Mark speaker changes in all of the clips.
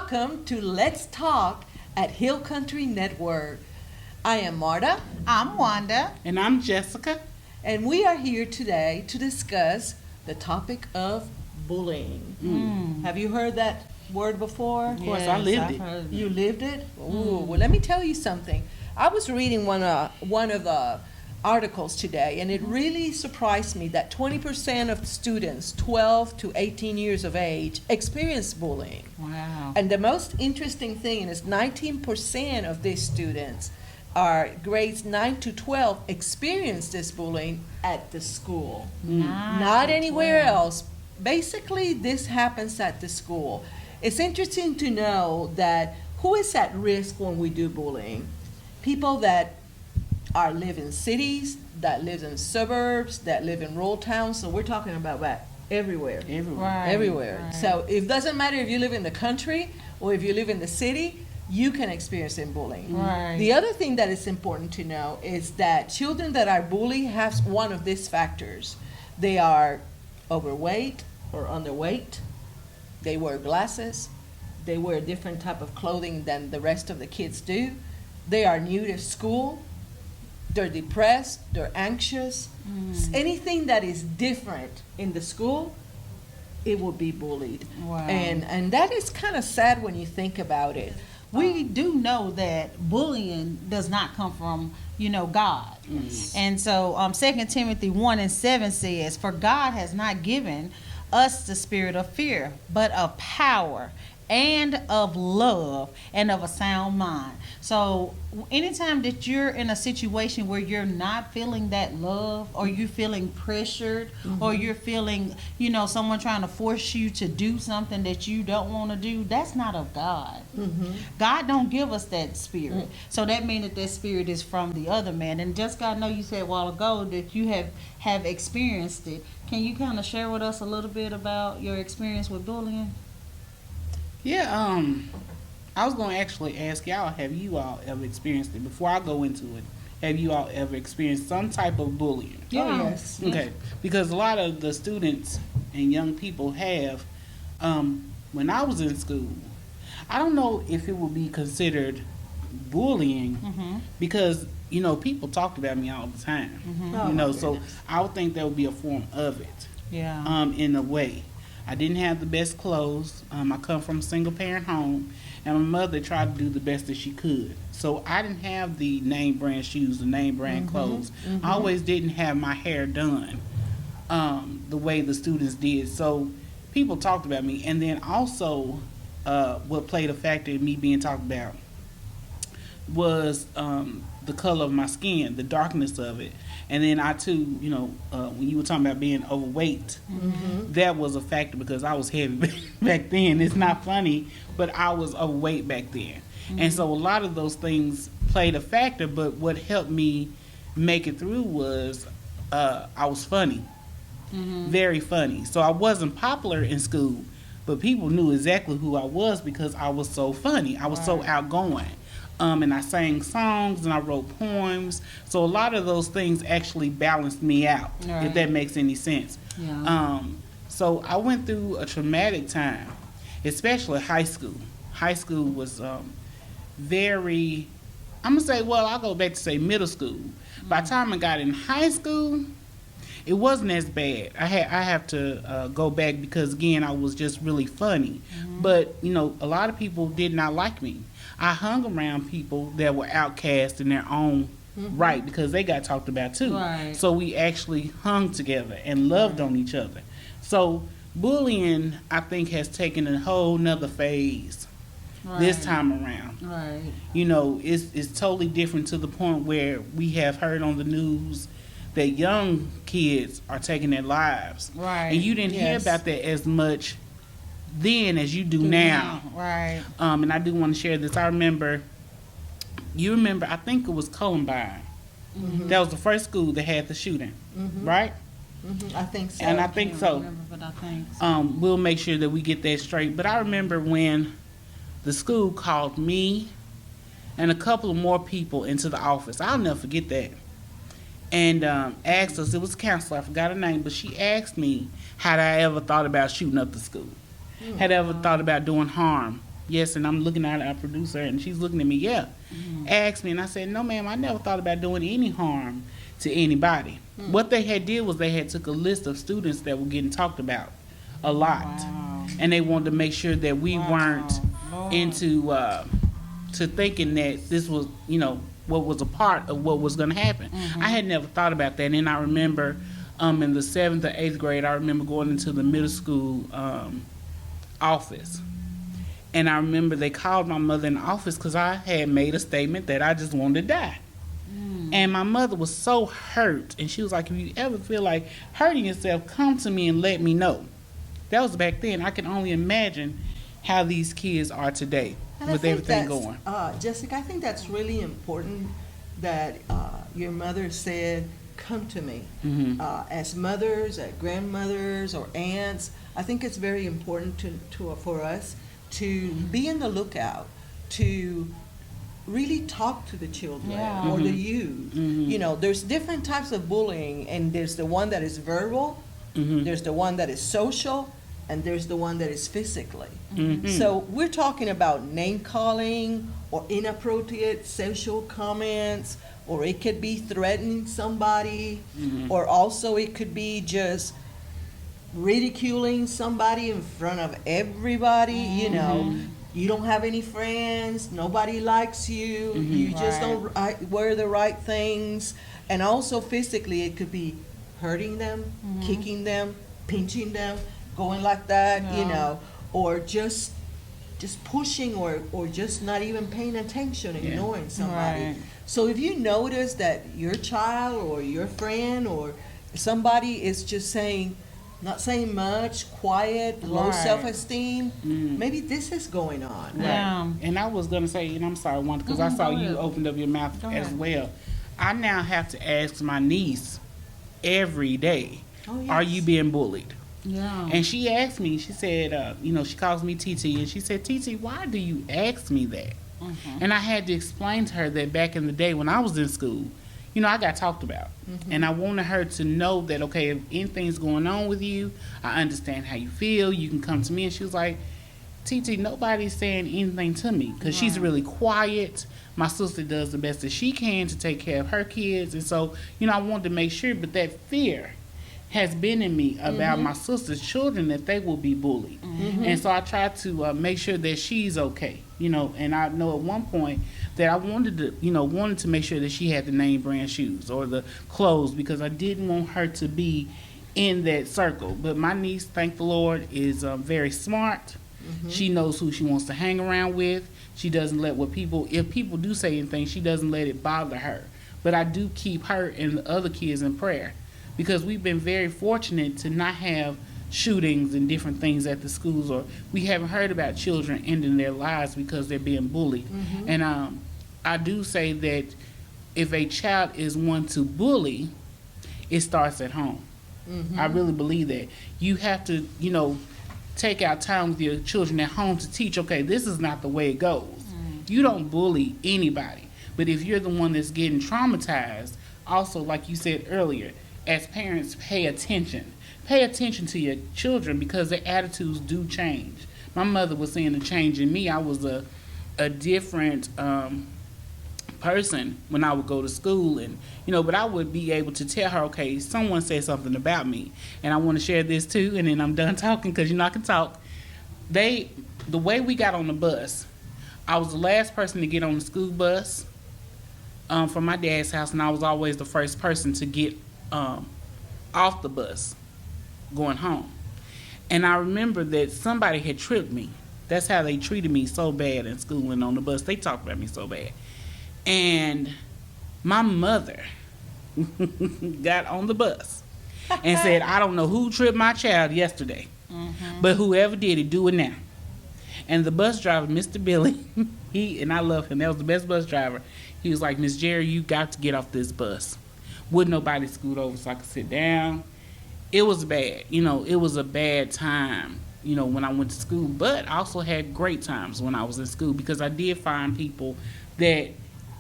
Speaker 1: Welcome to Let's Talk at Hill Country Network. I am Marta.
Speaker 2: I'm Wanda.
Speaker 3: And I'm Jessica.
Speaker 1: And we are here today to discuss the topic of bullying. Have you heard that word before?
Speaker 3: Of course, I lived it.
Speaker 1: You lived it? Ooh, well, let me tell you something. I was reading one of the articles today, and it really surprised me that 20% of students 12 to 18 years of age experience bullying.
Speaker 2: Wow.
Speaker 1: And the most interesting thing is 19% of these students are grades 9 to 12 experience this bullying at the school. Not anywhere else. Basically, this happens at the school. It's interesting to know that who is at risk when we do bullying? People that live in cities, that live in suburbs, that live in rural towns. So we're talking about that everywhere. Everywhere.
Speaker 2: Right.
Speaker 1: So it doesn't matter if you live in the country or if you live in the city, you can experience bullying.
Speaker 2: Right.
Speaker 1: The other thing that is important to know is that children that are bullied have one of these factors. They are overweight or underweight. They wear glasses. They wear a different type of clothing than the rest of the kids do. They are new to school. They're depressed, they're anxious. Anything that is different in the school, it will be bullied.
Speaker 2: Wow.
Speaker 1: And that is kind of sad when you think about it.
Speaker 2: We do know that bullying does not come from, God. And so 2 Timothy 1:7 says, "For God has not given us the spirit of fear, but of power and of love and of a sound mind." So anytime that you're in a situation where you're not feeling that love, or you're feeling pressured, or you're feeling, someone trying to force you to do something that you don't want to do, that's not of God. God don't give us that spirit. So that means that spirit is from the other man. And Jessica, I know you said a while ago that you have experienced it. Can you kind of share with us a little bit about your experience with bullying?
Speaker 3: Yeah, I was going to actually ask y'all, have you all ever experienced it? Before I go into it, have you all ever experienced some type of bullying?
Speaker 1: Oh, yes.
Speaker 3: Okay, because a lot of the students and young people have, when I was in school, I don't know if it would be considered bullying because, people talked about me all the time. So I would think that would be a form of it.
Speaker 2: Yeah.
Speaker 3: In a way. I didn't have the best clothes. I come from a single parent home, and my mother tried to do the best that she could. So I didn't have the name brand shoes, the name brand clothes. I always didn't have my hair done the way the students did. So people talked about me. And then also what played a factor in me being talked about was the color of my skin, the darkness of it. And then I too, when you were talking about being overweight, that was a factor because I was heavy back then. It's not funny, but I was overweight back then. And so a lot of those things played a factor, but what helped me make it through was I was funny, very funny. So I wasn't popular in school, but people knew exactly who I was because I was so funny. I was so outgoing. And I sang songs and I wrote poems. So a lot of those things actually balanced me out, if that makes any sense.
Speaker 2: Yeah.
Speaker 3: So I went through a traumatic time, especially high school. High school was very, I'm going to say, I'll go back to say middle school. By the time I got in high school, it wasn't as bad. I have to go back because, again, I was just really funny. But, a lot of people did not like me. I hung around people that were outcast in their own right because they got talked about too.
Speaker 2: Right.
Speaker 3: So we actually hung together and loved on each other. So bullying, I think, has taken a whole nother phase this time around.
Speaker 2: Right.
Speaker 3: It's totally different to the point where we have heard on the news that young kids are taking their lives.
Speaker 2: Right.
Speaker 3: And you didn't hear about that as much then as you do now.
Speaker 2: Right.
Speaker 3: And I do want to share this. I remember, I think it was Columbine. That was the first school that had the shooting, right?
Speaker 1: I think so.
Speaker 3: And I think so.
Speaker 2: Remember, but I think so.
Speaker 3: We'll make sure that we get that straight. But I remember when the school called me and a couple of more people into the office. I'll never forget that. And asked us, it was a counselor, I forgot her name, but she asked me, had I ever thought about shooting up the school? Had I ever thought about doing harm Yes, and I'm looking at our producer, and she's looking at me, yeah. Asked me, and I said, no, ma'am, I never thought about doing any harm to anybody. What they had did was they had took a list of students that were getting talked about a lot.
Speaker 2: Wow.
Speaker 3: And they wanted to make sure that we weren't
Speaker 2: Lord.
Speaker 3: into to thinking that this was, what was a part of what was going to happen. I had never thought about that. And I remember in the 7th or 8th grade, I remember going into the middle school office. And I remember they called my mother in the office because I had made a statement that I just wanted to die. And my mother was so hurt. And she was like, if you ever feel like hurting yourself, come to me and let me know. That was back then. I can only imagine how these kids are today
Speaker 1: And
Speaker 3: with
Speaker 1: I think
Speaker 3: everything
Speaker 1: that's,
Speaker 3: going.
Speaker 1: Jessica, I think that's really important that your mother said, come to me. As mothers, as grandmothers, or aunts, I think it's very important for us to be in the lookout, to really talk to the children
Speaker 2: Yeah.
Speaker 1: or the youth. There's different types of bullying, and there's the one that is verbal, there's the one that is social, and there's the one that is physically. So we're talking about name calling or inappropriate social comments, or it could be threatening somebody, or also it could be just ridiculing somebody in front of everybody. You don't have any friends, nobody likes you, you just don't wear the right things. And also physically, it could be hurting them, kicking them, pinching them, going like that, or just pushing, or just not even paying attention, ignoring somebody.
Speaker 2: Right.
Speaker 1: So if you notice that your child or your friend or somebody is just not saying much, quiet, low
Speaker 2: Right.
Speaker 1: self-esteem, maybe this is going on.
Speaker 2: Yeah.
Speaker 3: And I was going to say, and I'm sorry, Wanda, because I saw
Speaker 2: go
Speaker 3: you
Speaker 2: ahead.
Speaker 3: opened up your mouth
Speaker 2: Go
Speaker 3: as
Speaker 2: ahead.
Speaker 3: well. I now have to ask my niece every day,
Speaker 1: Oh, yes.
Speaker 3: are you being bullied?
Speaker 2: Yeah.
Speaker 3: And she asked me, she said, she calls me TT, and she said, TT, why do you ask me that? And I had to explain to her that back in the day when I was in school, I got talked about. And I wanted her to know that, okay, if anything's going on with you, I understand how you feel. You can come to me. And she was like, TT, nobody's saying anything to me because she's really quiet. My sister does the best that she can to take care of her kids. And so, I wanted to make sure, but that fear has been in me about my sister's children, that they will be bullied. And so I try to make sure that she's okay, and I know at one point that I wanted to make sure that she had the name brand shoes or the clothes, because I didn't want her to be in that circle. But my niece, thank the Lord, is very smart. She knows who she wants to hang around with. She doesn't let if people do say anything, she doesn't let it bother her. But I do keep her and the other kids in prayer, because we've been very fortunate to not have shootings and different things at the schools, or we haven't heard about children ending their lives because they're being bullied. And I do say that if a child is one to bully, it starts at home. I really believe that. You have to, take out time with your children at home to teach, okay, this is not the way it goes. You don't bully anybody. But if you're the one that's getting traumatized, also, like you said earlier, as parents, pay attention. Pay attention to your children, because their attitudes do change. My mother was seeing a change in me. I was a different person when I would go to school, and but I would be able to tell her, okay, someone said something about me, and I want to share this too, and then I'm done talking, because I can talk. The way we got on the bus, I was the last person to get on the school bus from my dad's house, and I was always the first person to get off the bus going home. And I remember that somebody had tripped me. That's how they treated me so bad in school and on the bus. They talked about me so bad. And my mother got on the bus and said, I don't know who tripped my child yesterday, but whoever did it, do it now. And the bus driver, Mr. Billy, and I love him, that was the best bus driver. He was like, Miss Jerry, you got to get off this bus. Wouldn't nobody scoot over so I could sit down. It was bad. It was a bad time, when I went to school. But I also had great times when I was in school, because I did find people that,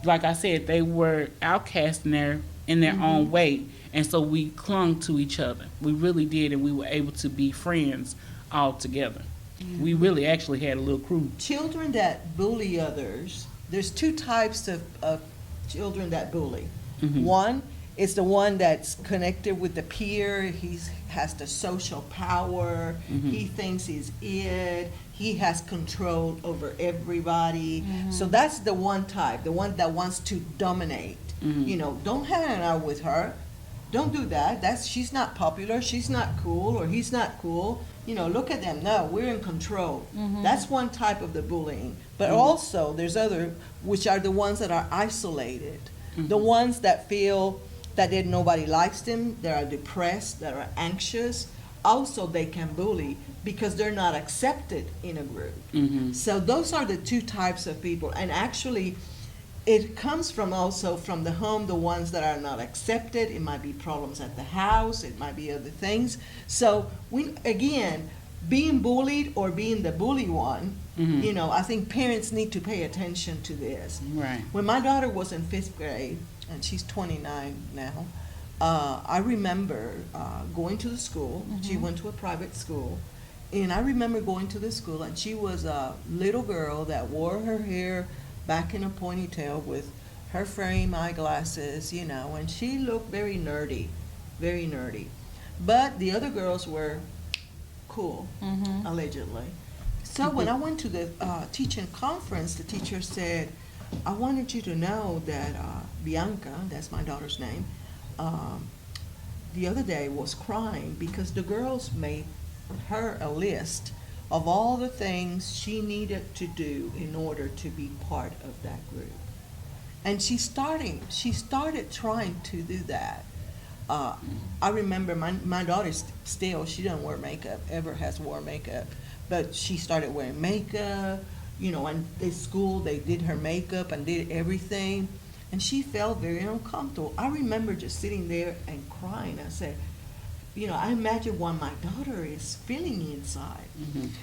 Speaker 3: like I said, they were outcast in their own way. And so we clung to each other. We really did, and we were able to be friends all together. We really actually had a little crew.
Speaker 1: Children that bully others, there's two types of children that bully. One is the one that's connected with the peer. He has the social power. He thinks he's it. He has control over everybody. So that's the one type, the one that wants to dominate. You know, don't hang out with her. Don't do that. She's not popular. She's not cool, or he's not cool. You know, look at them. No, we're in control. That's one type of the bullying. But also, there's other, which are the ones that are isolated. The ones that feel that nobody likes them, that are depressed, that are anxious. Also, they can bully because they're not accepted in a group. So those are the two types of people. And actually, it comes from also from the home, the ones that are not accepted. It might be problems at the house. It might be other things. So again, being bullied or being the bully one, you know, I think parents need to pay attention to this.
Speaker 3: Right.
Speaker 1: When my daughter was in 5th grade, and she's 29 now, I remember going to the school. She went to a private school. And I remember going to the school, and she was a little girl that wore her hair back in a ponytail with her frame eyeglasses, you know, and she looked very nerdy, very nerdy. But the other girls were cool, allegedly. So when I went to the teaching conference, the teacher said, I wanted you to know that Bianca, that's my daughter's name, the other day was crying because the girls made her a list of all the things she needed to do in order to be part of that group. And she started trying to do that. I remember my daughter still, she doesn't wear makeup, ever has worn makeup, but she started wearing makeup, you know, and at school they did her makeup and did everything, and she felt very uncomfortable. I remember just sitting there and crying. I said, you know, I imagine what my daughter is feeling inside.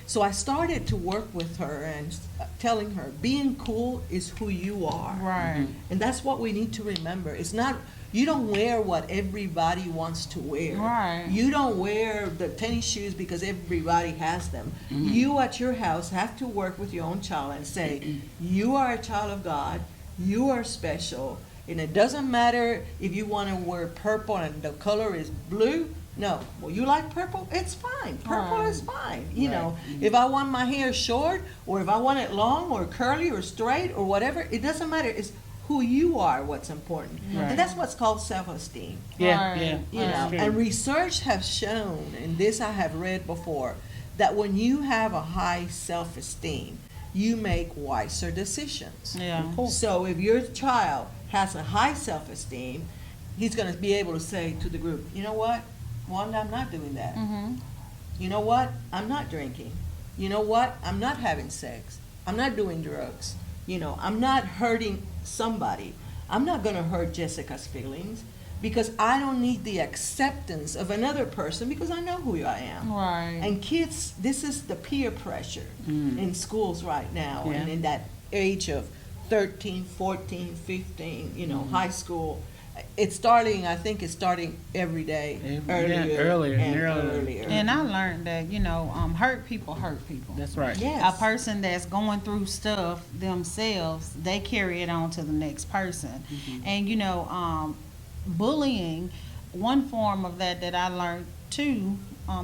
Speaker 1: So I started to work with her and telling her, being cool is who you are.
Speaker 2: Right.
Speaker 1: And that's what we need to remember. It's not, you don't wear what everybody wants to wear.
Speaker 2: Right.
Speaker 1: You don't wear the tennis shoes because everybody has them. You at your house have to work with your own child and say, you are a child of God, you are special, and it doesn't matter if you want to wear purple and the color is blue. No, well, you like purple? It's fine. Purple is fine. You know, if I want my hair short, or if I want it long or curly or straight or whatever, it doesn't matter. It's who you are what's important. And that's what's called self-esteem.
Speaker 3: Yeah,
Speaker 2: Right.
Speaker 3: yeah.
Speaker 1: You know,
Speaker 3: That's true.
Speaker 1: and research has shown, and this I have read before, that when you have a high self-esteem, you make wiser decisions.
Speaker 2: Yeah.
Speaker 1: So if your child has a high self-esteem, he's going to be able to say to the group, you know what, Wanda, I'm not doing that. You know what, I'm not drinking. You know what, I'm not having sex. I'm not doing drugs. You know, I'm not hurting somebody. I'm not going to hurt Jessica's feelings because I don't need the acceptance of another person because I know who I am.
Speaker 2: Right.
Speaker 1: And kids, this is the peer pressure in schools right now, and in that age of 13, 14, 15, you know, high school. It's starting, I think it's starting every day, earlier and earlier.
Speaker 2: And I learned that, you know, hurt people hurt people.
Speaker 3: That's right.
Speaker 1: Yes.
Speaker 2: A person that's going through stuff themselves, they carry it on to the next person. And, you know, bullying, one form of that I learned too,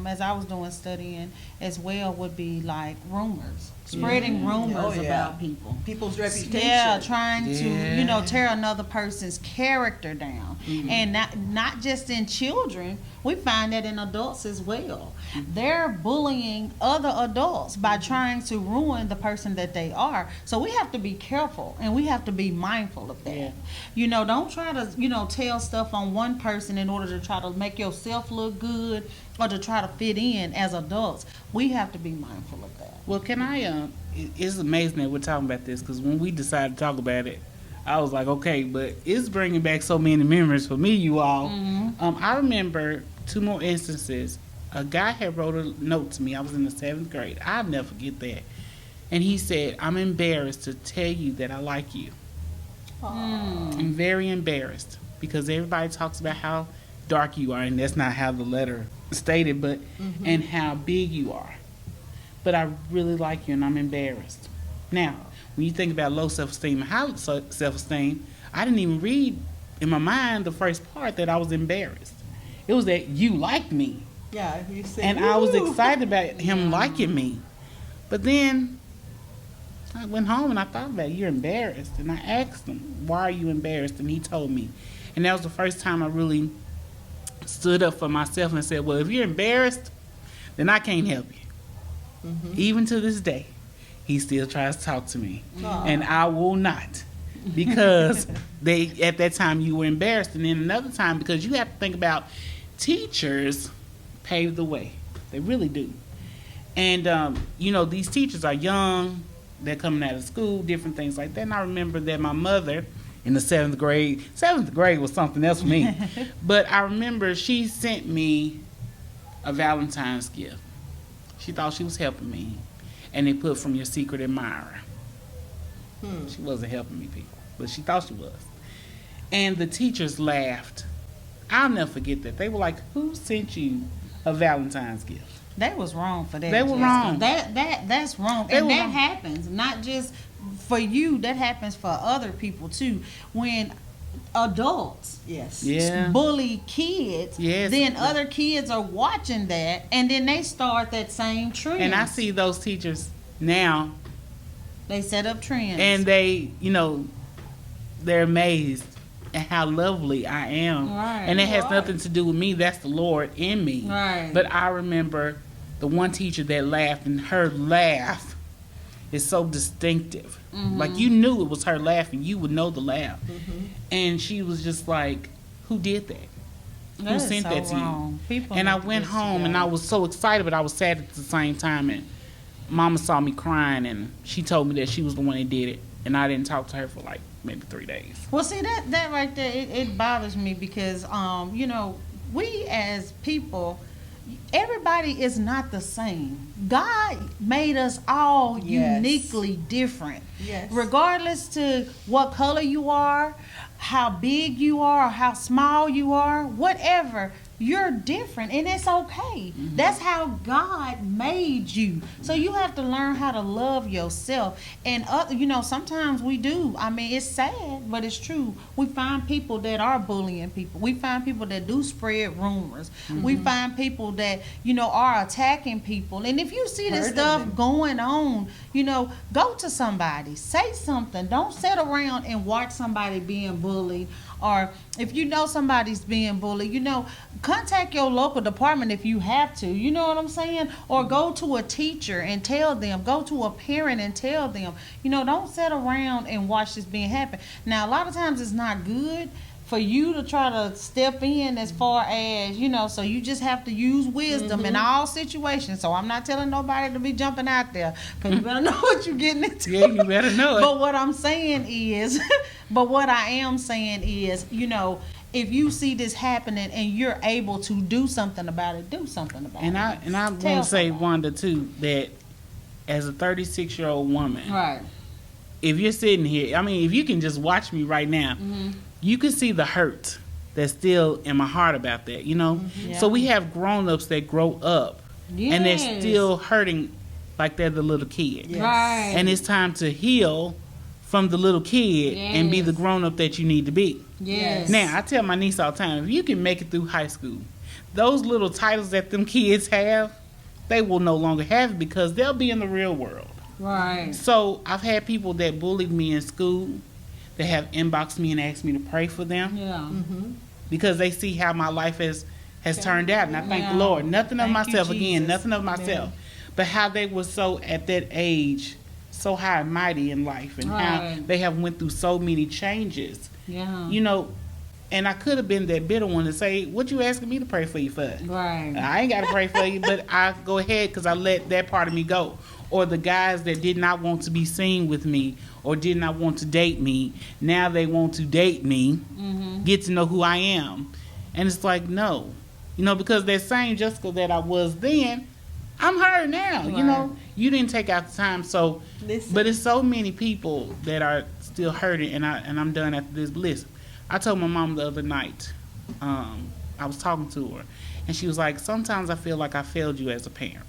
Speaker 2: as I was doing studying as well, would be like rumors. Spreading rumors about people.
Speaker 1: People's reputation.
Speaker 2: Yeah, trying to, you know, tear another person's character down. And not just in children, we find that in adults as well. They're bullying other adults by trying to ruin the person that they are. So we have to be careful and we have to be mindful of that.
Speaker 3: Yeah.
Speaker 2: You know, don't try to, you know, tell stuff on one person in order to try to make yourself look good or to try to fit in as adults. We have to be mindful of that.
Speaker 3: Well, can I, it's amazing that we're talking about this because when we decided to talk about it, I was like, okay, but it's bringing back so many memories for me, you all. I remember 2 more instances. A guy had wrote a note to me. I was in the 7th grade. I'll never forget that. And he said, I'm embarrassed to tell you that I like you. I'm very embarrassed because everybody talks about how dark you are, and that's not how the letter stated, but and how big you are. but I really like you and I'm embarrassed. Now, when you think about low self-esteem and high self-esteem, I didn't even read in my mind the first part that I was embarrassed. It was that you like me.
Speaker 1: Yeah, you said,
Speaker 3: And I was excited about him liking me. But then I went home and I thought about it. You're embarrassed. And I asked him, why are you embarrassed? And he told me. And that was the first time I really stood up for myself and said, well, if you're embarrassed, then I can't help you. Even to this day, he still tries to talk to me. And I will not. Because at that time you were embarrassed. And then another time, because you have to think about teachers pave the way. They really do. And, these teachers are young. They're coming out of school, different things like that. And I remember that my mother in the 7th grade was something else for me. But I remember she sent me a Valentine's gift. She thought she was helping me. And they put from your secret admirer. She wasn't helping me, people. But she thought she was. And the teachers laughed. I'll never forget that. They were like, who sent you a Valentine's gift?
Speaker 2: They was wrong for that.
Speaker 3: They were wrong.
Speaker 2: That's wrong.
Speaker 3: They
Speaker 2: And
Speaker 3: were
Speaker 2: that
Speaker 3: wrong.
Speaker 2: happens, not just for you, that happens for other people too. When adults
Speaker 1: Yes.
Speaker 3: Yeah.
Speaker 2: bully kids,
Speaker 3: Yes.
Speaker 2: then other kids are watching that, and then they start that same trend.
Speaker 3: And I see those teachers now,
Speaker 2: They set up trends.
Speaker 3: and they, they're amazed at how lovely I am.
Speaker 2: Right.
Speaker 3: And it has
Speaker 1: Right.
Speaker 3: nothing to do with me. That's the Lord in me.
Speaker 2: Right.
Speaker 3: But I remember the one teacher that laughed, and her laugh is so distinctive. Like, you knew it was her laughing. You would know the laugh. And she was just like, who did that?
Speaker 2: That is
Speaker 3: sent
Speaker 2: so
Speaker 3: that to you?
Speaker 2: wrong. People
Speaker 3: And I
Speaker 2: need to
Speaker 3: went
Speaker 2: get
Speaker 3: home, and I
Speaker 2: together.
Speaker 3: was so excited, but I was sad at the same time. And Mama saw me crying, and she told me that she was the one that did it. And I didn't talk to her for like maybe 3 days.
Speaker 2: Well, see, that right there, it bothers me because, we as people, everybody is not the same. God made us all
Speaker 1: Yes.
Speaker 2: uniquely different.
Speaker 1: Yes.
Speaker 2: Regardless to what color you are, how big you are, or how small you are, whatever, you're different, and it's okay. That's how God made you. So you have to learn how to love yourself. And sometimes we do. I mean, it's sad, but it's true. We find people that are bullying people. We find people that do spread rumors. We find people that are attacking people. And if you see this
Speaker 1: Hurting
Speaker 2: stuff
Speaker 1: them.
Speaker 2: going on, go to somebody, say something. Don't sit around and watch somebody being bullied. Or if you know somebody's being bullied, contact your local department if you have to. You know what I'm saying? Or go to a teacher and tell them. Go to a parent and tell them. Don't sit around and watch this being happen. Now, a lot of times it's not good for you to try to step in as far as, so you just have to use wisdom in all situations. So I'm not telling nobody to be jumping out there, because you better know what you're getting into.
Speaker 3: Yeah, you better know it.
Speaker 2: But what I'm saying is, what I am saying is, if you see this happening and you're able to do something about it, do something about
Speaker 3: And
Speaker 2: it.
Speaker 3: I want
Speaker 2: Tell
Speaker 3: to say,
Speaker 2: somebody.
Speaker 3: Wanda, too, that as a 36-year-old woman,
Speaker 2: Right.
Speaker 3: if you're sitting here, if you can just watch me right now, you can see the hurt that's still in my heart about that,
Speaker 2: Yeah.
Speaker 3: So we have grown-ups that grow up, and they're
Speaker 2: Yes.
Speaker 3: still hurting like they're the little kid.
Speaker 1: Yes.
Speaker 2: Right.
Speaker 3: And it's time to heal from the little kid and be
Speaker 2: Yes.
Speaker 3: the grown-up that you need to be.
Speaker 2: Yes.
Speaker 3: Now, I tell my niece all the time, if you can make it through high school, those little titles that them kids have, they will no longer have it because they'll be in the real world.
Speaker 2: Right.
Speaker 3: So I've had people that bullied me in school that have inboxed me and asked me to pray for them
Speaker 2: Yeah.
Speaker 3: because they see how my life has turned out. And I thank
Speaker 2: Yeah.
Speaker 3: the Lord. Nothing of
Speaker 2: Thank you,
Speaker 3: myself, again,
Speaker 2: Jesus.
Speaker 3: nothing of myself. But how they were so, at that age, so high and mighty in life, and how
Speaker 2: Right.
Speaker 3: they have went through so many changes.
Speaker 2: Yeah.
Speaker 3: And I could have been that bitter one to say, what you asking me to pray for you for?
Speaker 2: Right.
Speaker 3: I ain't got to pray for you, but I go ahead because I let that part of me go. Or the guys that did not want to be seen with me or did not want to date me, now they want to date me, get to know who I am. And it's like, no. Because that same Jessica that I was then, I'm her now.
Speaker 2: Right.
Speaker 3: You didn't take out the time. So,
Speaker 1: Listen.
Speaker 3: but it's so many people that are still hurting, and I'm done after this. But listen, I told my mom the other night, I was talking to her, and she was like, sometimes I feel like I failed you as a parent.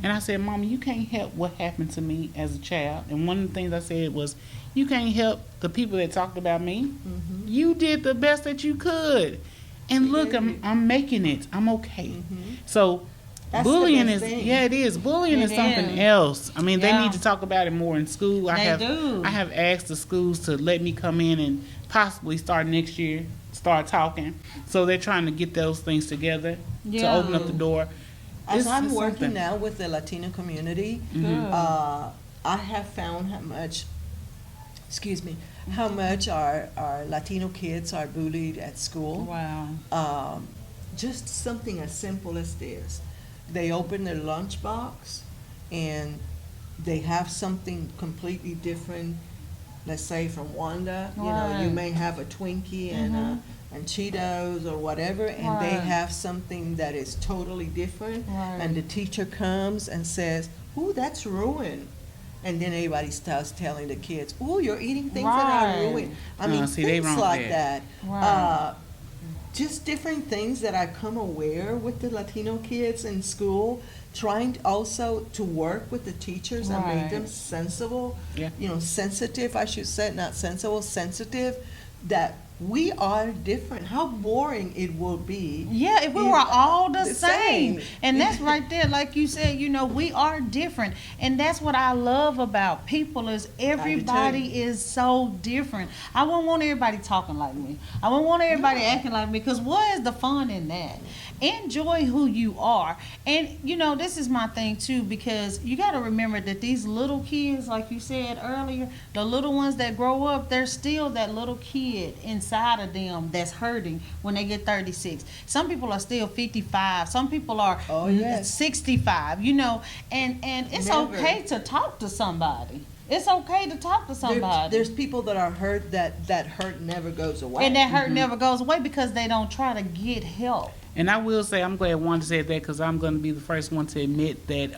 Speaker 3: And I said, Mama, you can't help what happened to me as a child. And one of the things I said was, you can't help the people that talked about me. You did the best that you could. And look, I'm making it. I'm okay. So
Speaker 1: That's
Speaker 3: bullying
Speaker 1: the
Speaker 3: is,
Speaker 1: best thing.
Speaker 3: yeah, it is. Bullying is something else. I mean, they need to talk about it more in school. I have asked the schools to let me come in and possibly start next year, start talking. So they're trying to get those things together to open up the door.
Speaker 1: As I'm working now with the Latino community, I have found how much our Latino kids are bullied at school.
Speaker 2: Wow.
Speaker 1: Just something as simple as this. They open their lunchbox and they have something completely different, let's say from Wanda. You know, you may have a Twinkie and Cheetos or whatever, and they have something that is totally different. And the teacher comes and says, "Ooh, that's ruined." And then everybody starts telling the kids, "Ooh, you're eating things that are ruined." I mean, things like that. Just different things that I come aware with the Latino kids in school, trying to also to work with the teachers and make them sensible, sensitive, I should say, not sensible, sensitive, that we are different. How boring it will be.
Speaker 2: Yeah, if we were all the same. And that's right there, like you said, we are different. And that's what I love about people is everybody is so different. I wouldn't want everybody talking like me. I wouldn't want everybody acting like me, because what is the fun in that? Enjoy who you are. And this is my thing too, because you got to remember that these little kids, like you said earlier, the little ones that grow up, there's still that little kid inside of them that's hurting when they get 36. Some people are still 55. Some people are 65, and it's okay to talk to somebody. It's okay to talk to somebody.
Speaker 1: There's people that are hurt that hurt never goes away.
Speaker 2: And that hurt never goes away because they don't try to get help.
Speaker 3: And I will say, I'm glad Wanda said that, because I'm going to be the first one to admit that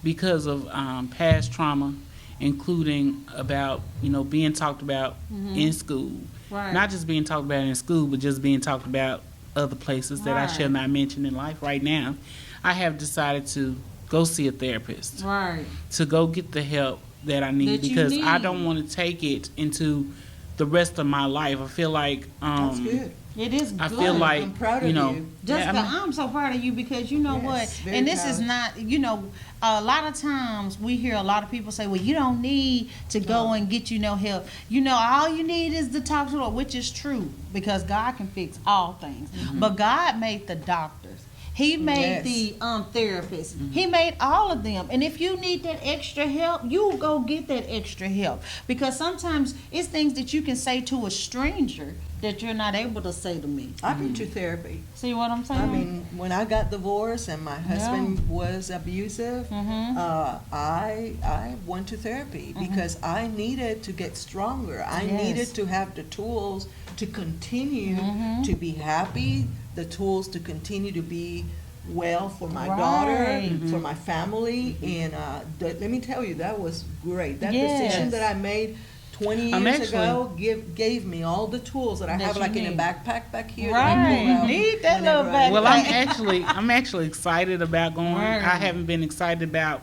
Speaker 3: because of past trauma, including about, being talked about in school. Not just being talked about in school, but just being talked about other places that I shall not mention in life right now. I have decided to go see a therapist. To go get the help that I need, because I don't want to take it into the rest of my life. I feel like
Speaker 1: that's good.
Speaker 2: It is good.
Speaker 3: I feel like,
Speaker 1: I'm proud of you.
Speaker 2: Jessica, I'm so proud of you, because what? And this is not, a lot of times we hear a lot of people say, well, you don't need to go and get help. All you need is to talk to Lord, which is true, because God can fix all things. But God made the doctors. He made the therapists. He made all of them. And if you need that extra help, you go get that extra help. Because sometimes it's things that you can say to a stranger that you're not able to say to me.
Speaker 1: I've been to therapy.
Speaker 2: See what I'm saying?
Speaker 1: I mean, when I got divorced and my husband was abusive, I went to therapy because I needed to get stronger. I needed to have the tools to continue to be happy, the tools to continue to be well for my daughter, for my family. And let me tell you, that was great. That decision that I made 20 years ago gave me all the tools that I have, like in a backpack back here.
Speaker 2: You need that little backpack.
Speaker 3: Well, I'm actually excited about going. I haven't been excited about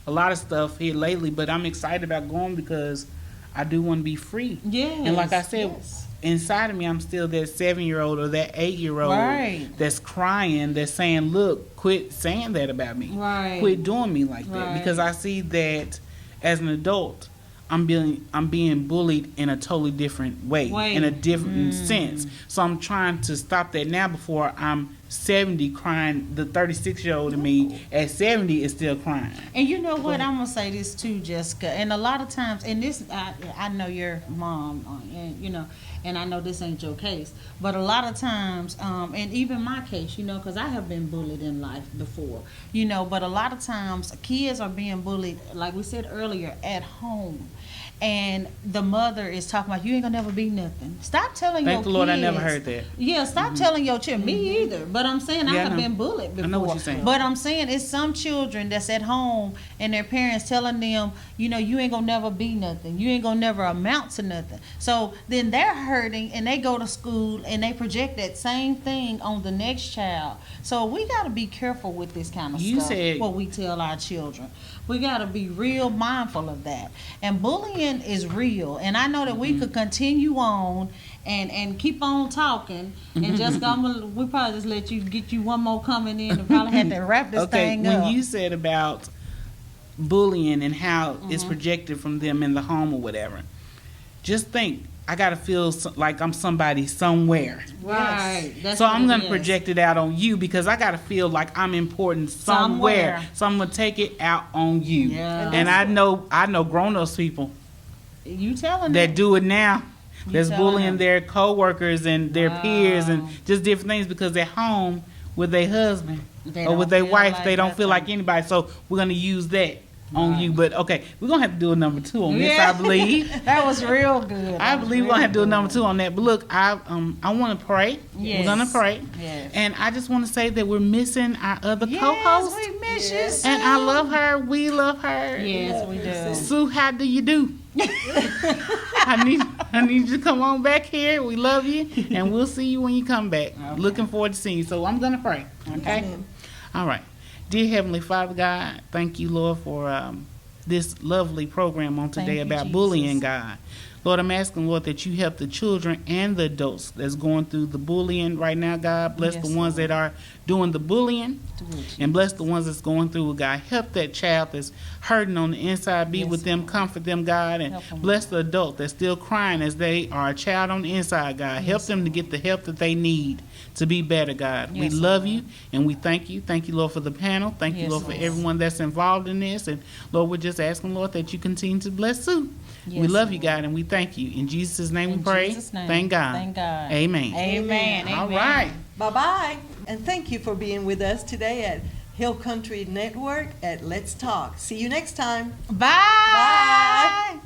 Speaker 3: a lot of stuff here lately, but I'm excited about going because I do want to be free. And like I said, inside of me, I'm still that 7-year-old or that 8-year-old that's crying, that's saying, look, quit saying that about me. Quit doing me like that. Because I see that as an adult, I'm being bullied in a totally different way. In a different sense. So I'm trying to stop that now before I'm 70 crying. The 36-year-old in me at 70 is still crying.
Speaker 2: And you know what? I'm gonna say this too, Jessica. And a lot of times, and this I know your mom, and and I know this ain't your case, but a lot of times, and even my case, because I have been bullied in life before, but a lot of times kids are being bullied, like we said earlier, at home. and the mother is talking about, you ain't gonna never be nothing. Stop telling your
Speaker 3: Thank
Speaker 2: kids.
Speaker 3: the Lord, I never heard that.
Speaker 2: Yeah, stop telling your children. Me either. But I'm saying I
Speaker 3: Yeah, I
Speaker 2: have
Speaker 3: know.
Speaker 2: been bullied before.
Speaker 3: I know what you're saying.
Speaker 2: But I'm saying it's some children that's at home and their parents telling them, you know, you ain't gonna never be nothing. You ain't gonna never amount to nothing. So then they're hurting and they go to school and they project that same thing on the next child. So we gotta be careful with this kind of
Speaker 3: You
Speaker 2: stuff.
Speaker 3: said-
Speaker 2: What we tell our children. We gotta be real mindful of that. And bullying is real. And I know that we could continue on and keep on talking and just we probably just let you get you one more coming in and probably have to wrap this
Speaker 3: Okay,
Speaker 2: thing
Speaker 3: when
Speaker 2: up.
Speaker 3: you said about bullying and how it's projected from them in the home or whatever, just think, I gotta feel like I'm somebody somewhere.
Speaker 2: Right. That's
Speaker 3: So
Speaker 2: what
Speaker 3: I'm
Speaker 2: it
Speaker 3: gonna
Speaker 2: is.
Speaker 3: project it out on you because I gotta feel like I'm important somewhere. So I'm gonna take it out on you.
Speaker 2: Yeah.
Speaker 3: And I know grown-ups people
Speaker 2: You telling
Speaker 3: that
Speaker 2: them.
Speaker 3: do it now.
Speaker 2: You
Speaker 3: That's
Speaker 2: telling
Speaker 3: bullying
Speaker 2: them.
Speaker 3: their co-workers and their peers and
Speaker 2: Wow.
Speaker 3: just different things because they're home with their husband
Speaker 2: They
Speaker 3: or with
Speaker 2: don't
Speaker 3: their
Speaker 2: feel
Speaker 3: wife.
Speaker 2: like
Speaker 3: They don't
Speaker 2: nothing.
Speaker 3: feel like anybody. So we're gonna use that on
Speaker 2: Right.
Speaker 3: you. But okay, we're gonna have to do a number 2 on this,
Speaker 2: Yeah.
Speaker 3: I believe.
Speaker 2: That was real good.
Speaker 3: I believe we're gonna have to do a number 2 on that. But look, I want to pray.
Speaker 2: Yes.
Speaker 3: We're gonna pray,
Speaker 2: Yes.
Speaker 3: and I just want to say that we're missing our other
Speaker 2: Yes,
Speaker 3: co-host,
Speaker 2: we miss you,
Speaker 1: Yes.
Speaker 2: Sue.
Speaker 3: and I love her. We love her.
Speaker 2: Yes, we do.
Speaker 3: Sue, how do you do? I need you to come on back here. We love you, and we'll see you when you come back.
Speaker 2: Okay.
Speaker 3: Looking forward to seeing you. So I'm gonna pray. Okay.
Speaker 1: Amen.
Speaker 3: All right. Dear Heavenly Father God, thank you, Lord, for this lovely program on
Speaker 2: Thank
Speaker 3: today
Speaker 2: you,
Speaker 3: about
Speaker 2: Jesus.
Speaker 3: bullying, God. Lord, I'm asking, Lord, that you help the children and the adults that's going through the bullying right now, God. Bless
Speaker 2: Yes,
Speaker 3: the ones
Speaker 2: Lord.
Speaker 3: that are doing the bullying,
Speaker 2: Do it,
Speaker 3: and bless the ones that's going through, God. Help that child that's hurting on the inside. Be
Speaker 2: Yes,
Speaker 3: with them,
Speaker 2: Lord.
Speaker 3: comfort them, God. And
Speaker 2: Help 'em.
Speaker 3: bless the adult that's still crying as they are a child on the inside, God. Help
Speaker 2: Yes,
Speaker 3: them to get the help that they need to be better, God. We
Speaker 2: Yes,
Speaker 3: love
Speaker 2: Lord.
Speaker 3: you, and we thank you. Thank you, Lord, for the panel. Thank you,
Speaker 2: Yes,
Speaker 3: Lord, for
Speaker 2: Lord.
Speaker 3: everyone that's involved in this. And, Lord, we're just asking, Lord, that you continue to bless Sue. We
Speaker 2: Yes,
Speaker 3: love you,
Speaker 2: Lord.
Speaker 3: God, and we thank you. In Jesus' name
Speaker 2: In
Speaker 3: we pray.
Speaker 2: Jesus' name.
Speaker 3: Thank God.
Speaker 2: Thank God.
Speaker 3: Amen.
Speaker 2: Amen.
Speaker 3: All
Speaker 2: Amen.
Speaker 3: right.
Speaker 1: Bye-bye. And thank you for being with us today at Hill Country Network at Let's Talk. See you next time.
Speaker 2: Bye.
Speaker 1: Bye.